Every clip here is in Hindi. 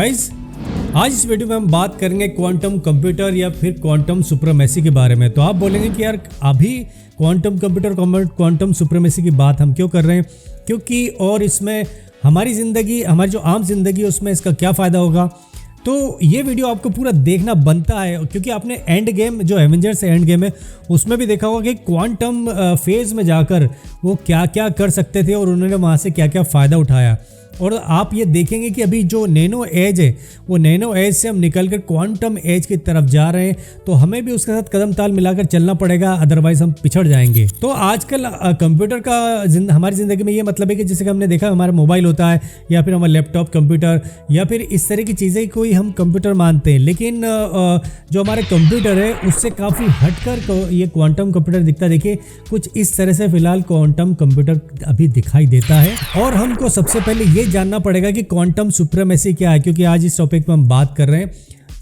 गाइस, आज इस वीडियो में हम बात करेंगे क्वांटम कंप्यूटर या फिर क्वांटम सुप्रीमेसी के बारे में। तो आप बोलेंगे कि यार अभी क्वांटम कंप्यूटर क्वांटम सुप्रीमेसी की बात हम क्यों कर रहे हैं, क्योंकि और इसमें हमारी ज़िंदगी, हमारी जो आम जिंदगी है उसमें इसका क्या फ़ायदा होगा। तो ये वीडियो आपको पूरा देखना बनता है, क्योंकि आपने एंड गेम, जो एवेंजर्स एंड गेम है उसमें भी देखा होगा कि क्वांटम फेज़ में जाकर वो क्या क्या कर सकते थे और उन्होंने वहाँ से क्या क्या फ़ायदा उठाया। और आप ये देखेंगे कि अभी जो नैनो एज है वो नैनो एज से हम निकल कर क्वांटम एज की तरफ जा रहे हैं, तो हमें भी उसके साथ कदम ताल मिलाकर चलना पड़ेगा, अदरवाइज हम पिछड़ जाएंगे। तो आजकल कंप्यूटर का हमारी ज़िंदगी में ये मतलब है कि जैसे कि हमने देखा हमारा मोबाइल होता है या फिर हमारा लैपटॉप कंप्यूटर या फिर इस तरह की चीज़ें को ही हम कंप्यूटर मानते हैं, लेकिन जो हमारे कंप्यूटर है उससे काफ़ी हटकर ये क्वांटम कंप्यूटर दिखता है। देखिए कुछ इस तरह से फिलहाल क्वांटम कंप्यूटर अभी दिखाई देता है। और हमको सबसे पहले ये जानना पड़ेगा कि क्वांटम सुप्रीमेसी क्या है, क्योंकि आज इस टॉपिक में हम बात कर रहे हैं।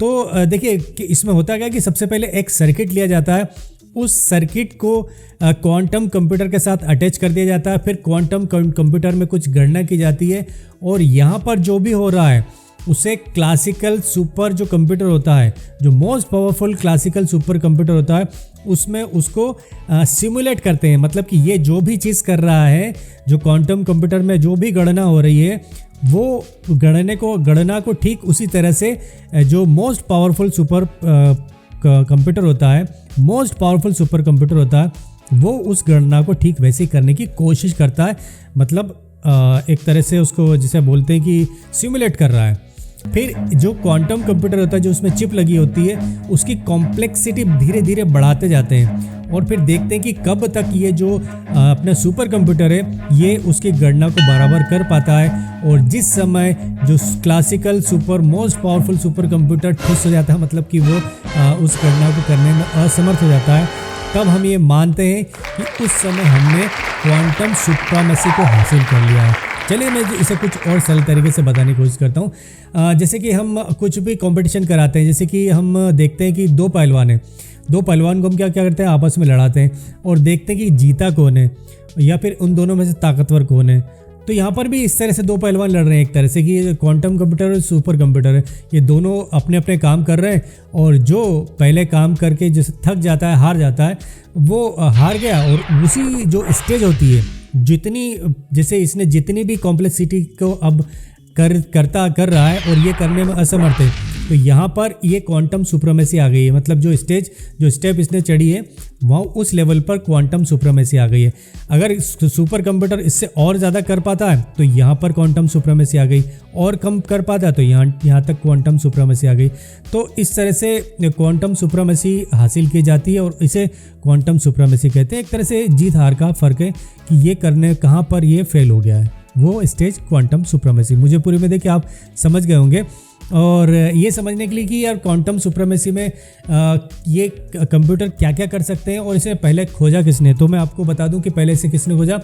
तो देखिए कि इसमें होता क्या कि सबसे पहले एक सर्किट लिया जाता है, उस सर्किट को क्वांटम कंप्यूटर के साथ अटैच कर दिया जाता है, फिर क्वांटम कंप्यूटर में कुछ गणना की जाती है और यहाँ पर जो भी हो रहा है उसे क्लासिकल सुपर जो कंप्यूटर होता है, जो most powerful classical super computer होता है, उसमें उसको सिमुलेट करते हैं। मतलब कि ये जो भी चीज़ कर रहा है, जो क्वांटम कंप्यूटर में जो भी गणना हो रही है, वो गणना को ठीक उसी तरह से जो मोस्ट पावरफुल सुपर कंप्यूटर होता है, मोस्ट पावरफुल सुपर कंप्यूटर होता है, वो उस गणना को ठीक वैसे ही करने की कोशिश करता है। मतलब एक तरह से उसको जिसे बोलते हैं कि सिमुलेट कर रहा है। फिर जो क्वांटम कंप्यूटर होता है, जो उसमें चिप लगी होती है, उसकी कॉम्प्लेक्सिटी धीरे धीरे बढ़ाते जाते हैं और फिर देखते हैं कि कब तक ये जो अपना सुपर कंप्यूटर है ये उसकी गणना को बराबर कर पाता है। और जिस समय जो classical super most powerful super computer ठुस हो जाता है, मतलब कि वो उस गणना को करने में असमर्थ हो जाता है, तब हम ये मानते हैं कि उस समय हमने क्वांटम सुप्रीमेसी को हासिल कर लिया है। चलिए मैं इसे कुछ और सरल तरीके से बताने की कोशिश करता हूँ। जैसे कि हम कुछ भी कंपटीशन कराते हैं, जैसे कि हम देखते हैं कि दो पहलवान हैं, दो पहलवान को हम क्या करते हैं, आपस में लड़ाते हैं और देखते हैं कि जीता कौन है या फिर उन दोनों में से ताकतवर कौन है। तो यहाँ पर भी इस तरह से दो पहलवान लड़ रहे हैं, एक तरह से कि क्वांटम कंप्यूटर और सुपर कंप्यूटर है, ये दोनों अपने अपने काम कर रहे हैं और जो पहले काम करके जैसे थक जाता है, हार जाता है, वो हार गया। और उसी जो स्टेज होती है, जितनी जैसे इसने जितनी भी कॉम्प्लेक्सिटी को अब कर रहा है और ये करने में असमर्थ है, तो यहाँ पर ये क्वांटम सुप्रीमेसी आ गई है। मतलब जो स्टेप इसने चढ़ी है वहाँ उस लेवल पर क्वांटम सुप्रीमेसी आ गई है। अगर सुपर कंप्यूटर इससे और ज़्यादा कर पाता है तो यहाँ पर क्वांटम सुप्रीमेसी आ गई, और कम कर पाता है तो यहाँ तक क्वांटम सुप्रीमेसी आ गई। तो इस तरह से क्वांटम सुप्रीमेसी हासिल की जाती है और इसे क्वांटम सुप्रीमेसी कहते हैं। एक तरह से जीत हार का फ़र्क है कि ये करने कहाँ पर ये फेल हो गया है, वो स्टेज क्वांटम सुप्रीमेसी। मुझे पूरी में देखिए आप समझ गए होंगे। और ये समझने के लिए कि यार क्वांटम सुप्रीमेसी में ये कंप्यूटर क्या क्या कर सकते हैं और इसे पहले खोजा किसने, तो मैं आपको बता दूं कि पहले इसे किसने खोजा।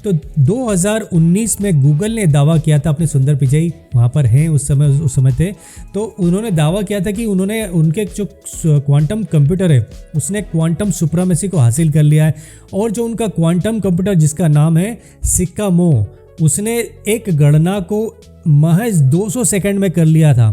तो 2019 में गूगल ने दावा किया था, अपने सुंदर पिचाई वहाँ पर हैं उस समय थे, तो उन्होंने दावा किया था कि उन्होंने उनके जो क्वांटम कंप्यूटर है उसने क्वांटम सुप्रीमेसी को हासिल कर लिया है। और जो उनका क्वांटम कंप्यूटर जिसका नाम है सिकामो, उसने एक गणना को महज 200 सेकंड में कर लिया था।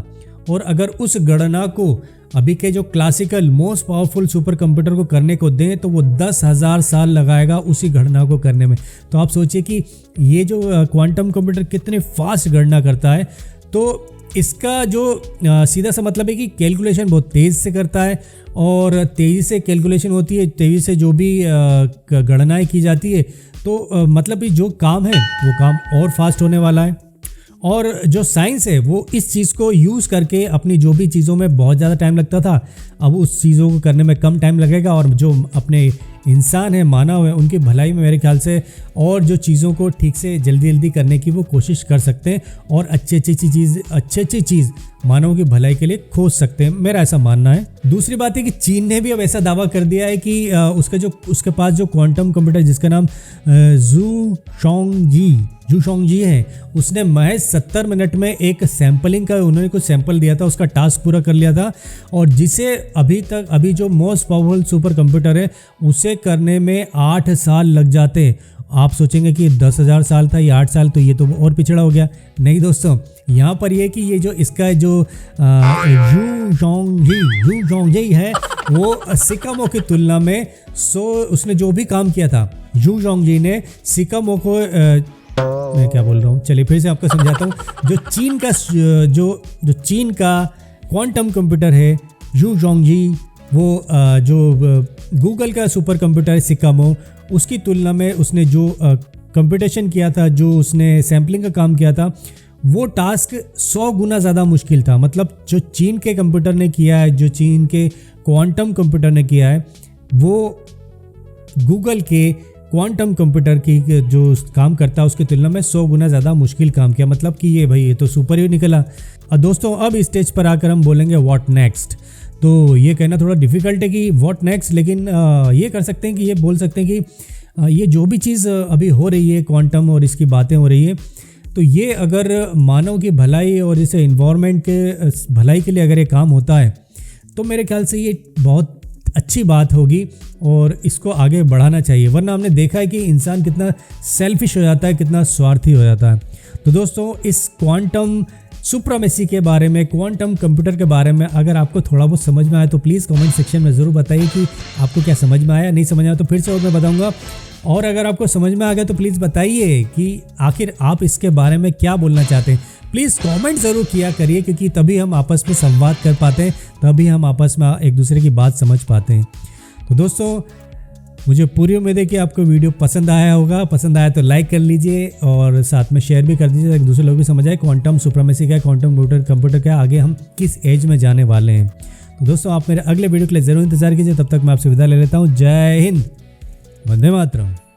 और अगर उस गणना को अभी के जो classical most powerful super computer को करने को दें तो वो 10,000 साल लगाएगा उसी गणना को करने में। तो आप सोचिए कि ये जो क्वांटम कंप्यूटर कितने फास्ट गणना करता है। तो इसका जो सीधा सा मतलब है कि कैलकुलेशन बहुत तेज़ से करता है और तेज़ी से कैलकुलेशन होती है, तेज़ी से जो भी गणनाएँ की जाती है, तो मतलब जो काम है वो काम और फास्ट होने वाला है। और जो साइंस है वो इस चीज़ को यूज़ करके अपनी जो भी चीज़ों में बहुत ज़्यादा टाइम लगता था, अब उस चीज़ों को करने में कम टाइम लगेगा। और जो अपने इंसान है, मानव है, उनकी भलाई में मेरे ख्याल से और जो चीज़ों को ठीक से जल्दी जल्दी करने की वो कोशिश कर सकते हैं और अच्छी चीज़ मानव की भलाई के लिए खोज सकते हैं, मेरा ऐसा मानना है। दूसरी बात है कि चीन ने भी अब ऐसा दावा कर दिया है कि उसके पास जो क्वांटम कंप्यूटर जिसका नाम जू शोंगजी है, उसने महज 70 मिनट में एक सैम्पलिंग का, उन्होंने कुछ सैंपल दिया था, उसका टास्क पूरा कर लिया था। और जिसे अभी जो मोस्ट पावरफुल सुपर कंप्यूटर है उसे करने में 8 साल लग जाते हैं। आप सोचेंगे कि 10,000 साल था या 8 साल, तो ये तो और पिछड़ा हो गया। नहीं दोस्तों, यहाँ पर ये कि ये जो इसका जो यू जोंगजी है वो सिकामो की तुलना में उसने जो भी काम किया था, यू जोंगजी ने सिकामो को मैं क्या बोल रहा हूँ, चलिए फिर से आपको समझाता हूँ। जो चीन का क्वांटम कंप्यूटर है यू जोंगजी, वो जो गूगल का सुपर कंप्यूटर है सिकामो, उसकी तुलना में उसने जो कंप्यूटेशन किया था, जो उसने सैम्पलिंग का काम किया था, वो टास्क 100 गुना ज़्यादा मुश्किल था। मतलब जो चीन के कंप्यूटर ने किया है, जो चीन के क्वांटम कंप्यूटर ने किया है, वो गूगल के क्वांटम कंप्यूटर की जो काम करता है उसकी तुलना में 100 गुना ज़्यादा मुश्किल काम किया। मतलब कि ये तो सुपर ही निकला। दोस्तों अब इस स्टेज पर आकर हम बोलेंगे व्हाट नेक्स्ट। तो ये कहना थोड़ा डिफ़िकल्ट है कि व्हाट नेक्स्ट, लेकिन ये कर सकते हैं कि ये बोल सकते हैं कि ये जो भी चीज़ अभी हो रही है क्वांटम और इसकी बातें हो रही है, तो ये अगर मानव की भलाई और जैसे इन्वायरमेंट के भलाई के लिए अगर ये काम होता है तो मेरे ख्याल से ये बहुत अच्छी बात होगी और इसको आगे बढ़ाना चाहिए। वरना हमने देखा है कि इंसान कितना सेल्फिश हो जाता है, कितना स्वार्थी हो जाता है। तो दोस्तों इस क्वांटम सुप्रीमेसी के बारे में, क्वांटम कंप्यूटर के बारे में अगर आपको थोड़ा बहुत समझ में आया तो प्लीज़ कमेंट सेक्शन में ज़रूर बताइए कि आपको क्या समझ में आया। नहीं समझ आया तो फिर से और मैं बताऊंगा। और अगर आपको समझ में आ गया तो प्लीज़ बताइए कि आखिर आप इसके बारे में क्या बोलना चाहते हैं। प्लीज़ कमेंट ज़रूर किया करिए, क्योंकि तभी हम आपस में संवाद कर पाते हैं, तभी हम आपस में एक दूसरे की बात समझ पाते हैं। तो दोस्तों मुझे पूरी उम्मीद है कि आपको वीडियो पसंद आया होगा। पसंद आया तो लाइक कर लीजिए और साथ में शेयर भी कर दीजिए ताकि दूसरे लोग भी समझ आए क्वांटम सुप्रीमेसी क्या है, क्वांटम कंप्यूटर क्या है, आगे हम किस एज में जाने वाले हैं। तो दोस्तों आप मेरे अगले वीडियो के लिए ज़रूर इंतजार कीजिए। तब तक मैं आपसे विदा ले लेता हूँ। जय हिंद, वंदे मातरम।